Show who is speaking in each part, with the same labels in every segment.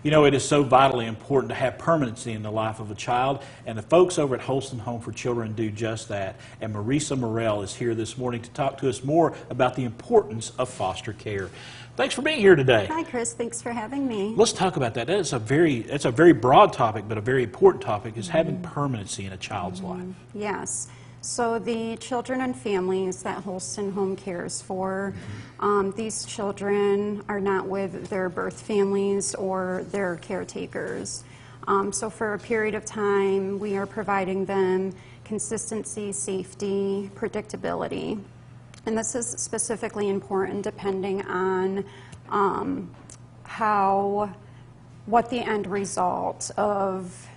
Speaker 1: You know, it is so vitally important to have permanency in the life of a child, and the folks over at Holston Home for Children do just that. And Marisa Morell is here this morning to talk to us more about the importance of foster care. Thanks for being here today.
Speaker 2: Hi, Chris. Thanks for having me.
Speaker 1: Let's talk about that. It's a very broad topic, but a very important topic is having permanency in a child's life.
Speaker 2: Yes. So the children and families that Holston Home cares for, these children are not with their birth families or their caretakers. So for a period of time, we are providing them consistency, safety, predictability. And this is specifically important depending on what the end result of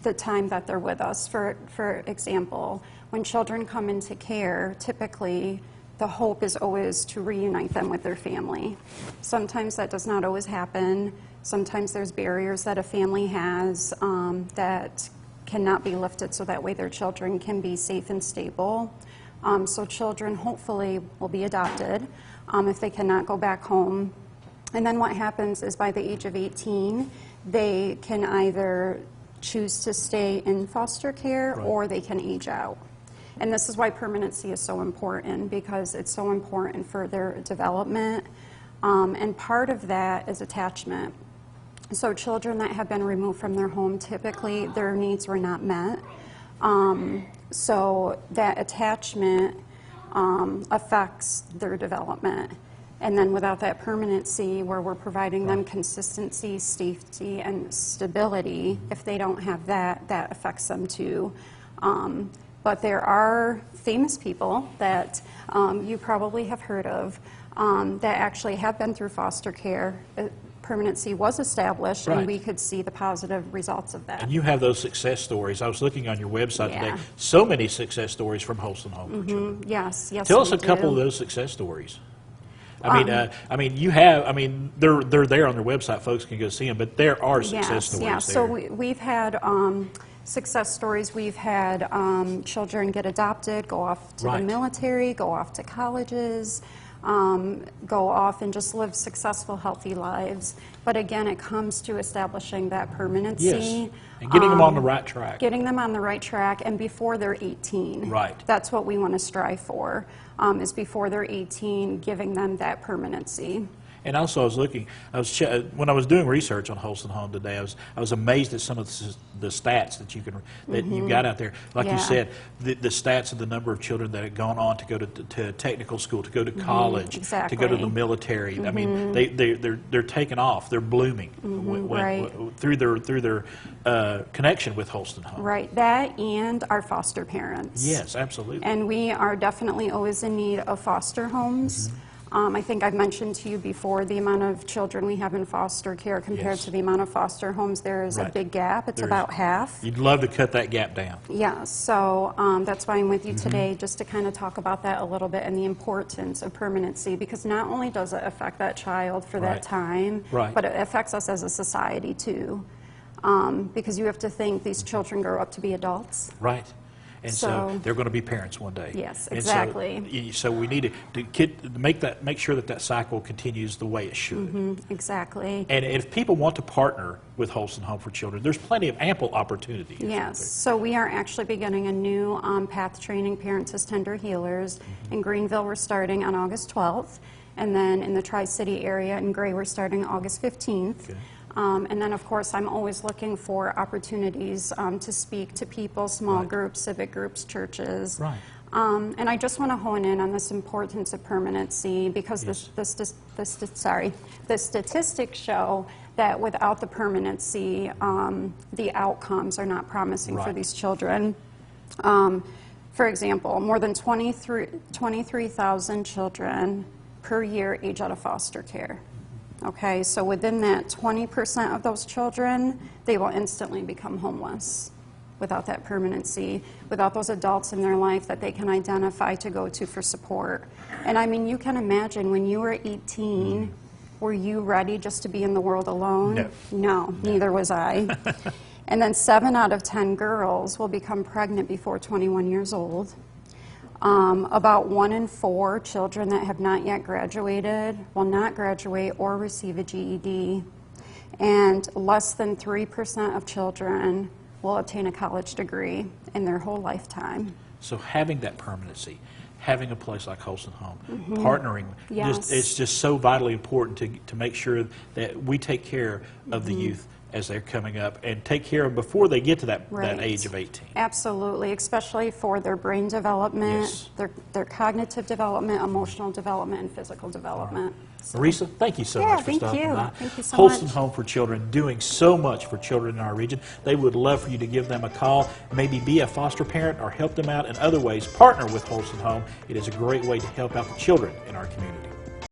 Speaker 2: the time that they're with us. For example, when children come into care, typically the hope is always to reunite them with their family. Sometimes that does not always happen. Sometimes there's barriers that a family has that cannot be lifted so that way their children can be safe and stable. So children hopefully will be adopted if they cannot go back home. And then what happens is by the age of 18, they can either choose to stay in foster care or they can age out. And this is why permanency is so important, because it's so important for their development. And part of that is attachment. So children that have been removed from their home, typically their needs were not met. So that attachment affects their development. And then without that permanency, where we're providing them consistency, safety, and stability, if they don't have that, that affects them too. But there are famous people that you probably have heard of that actually have been through foster care. Permanency was established, and we could see the positive results of that.
Speaker 1: And you have those success stories. I was looking on your website today. So many success stories from Holston Home for Children.
Speaker 2: Yes, yes.
Speaker 1: Tell us a couple of those success stories. I mean, you have. I mean, they're there on their website. Folks can go see them. But there are success stories.
Speaker 2: Yes.
Speaker 1: There.
Speaker 2: So we've had success stories. We've had children get adopted, go off to the military, go off to colleges. Go off and just live successful, healthy lives. But again, it comes to establishing that permanency.
Speaker 1: Yes, and getting them on the right track.
Speaker 2: Getting them on the right track, and before they're 18.
Speaker 1: Right.
Speaker 2: That's what we want to strive for, is before they're 18, giving them that permanency.
Speaker 1: And also, I was looking. When I was doing research on Holston Home today, I was amazed at some of the stats that you've got out there. Like you said, the stats of the number of children that have gone on to go to technical school, to go to college, to go to the military. I mean, they're taking off. They're blooming through their connection with Holston Home.
Speaker 2: Right. That and our foster parents.
Speaker 1: Yes, absolutely.
Speaker 2: And we are definitely always in need of foster homes. I think I've mentioned to you before the amount of children we have in foster care compared to the amount of foster homes. There is a big gap. It's about half.
Speaker 1: You'd love to cut that gap down.
Speaker 2: Yeah, so that's why I'm with you today, just to kind of talk about that a little bit and the importance of permanency, because not only does it affect that child for that time, but it affects us as a society too. Because you have to think these children grow up to be adults.
Speaker 1: Right. And so they're going to be parents one day.
Speaker 2: Yes, exactly.
Speaker 1: And so we need to make sure that cycle continues the way it should.
Speaker 2: Exactly.
Speaker 1: And if people want to partner with Holston Home for Children, there's plenty of ample opportunity.
Speaker 2: Yes. So we are actually beginning a new path training parents as tender healers. In Greenville, we're starting on August 12th. And then in the Tri-City area in Gray, we're starting August 15th. Okay. And then, of course, I'm always looking for opportunities to speak to people, small groups, civic groups, churches. Right. And I just want to hone in on this importance of permanency, because the statistics show that without the permanency, the outcomes are not promising for these children. For example, more than 23,000 children per year age out of foster care. Okay, so within that, 20% of those children, they will instantly become homeless without that permanency, without those adults in their life that they can identify to go to for support. And I mean, you can imagine when you were 18, were you ready just to be in the world alone? No, neither was I. And then 7 out of 10 girls will become pregnant before 21 years old. About 1 in 4 children that have not yet graduated will not graduate or receive a GED. and less than 3% of children will obtain a college degree in their whole lifetime.
Speaker 1: So having that permanency, having a place like Holston Home, partnering,
Speaker 2: Yes.
Speaker 1: it's just so vitally important to make sure that we take care of the youth as they're coming up and take care of before they get to that
Speaker 2: Right.
Speaker 1: age of 18.
Speaker 2: Absolutely, especially for their brain development,
Speaker 1: Yes.
Speaker 2: their cognitive development, emotional development, and physical development. So-
Speaker 1: Marisa, thank you so
Speaker 2: Yeah,
Speaker 1: much for
Speaker 2: thank
Speaker 1: stopping
Speaker 2: you.
Speaker 1: by.
Speaker 2: Thank you so
Speaker 1: Holston
Speaker 2: much.
Speaker 1: Home for Children doing so much for children in our region. They would love for you to give them a call, maybe be a foster parent or help them out in other ways. Partner with Holston Home. It is a great way to help out the children in our community.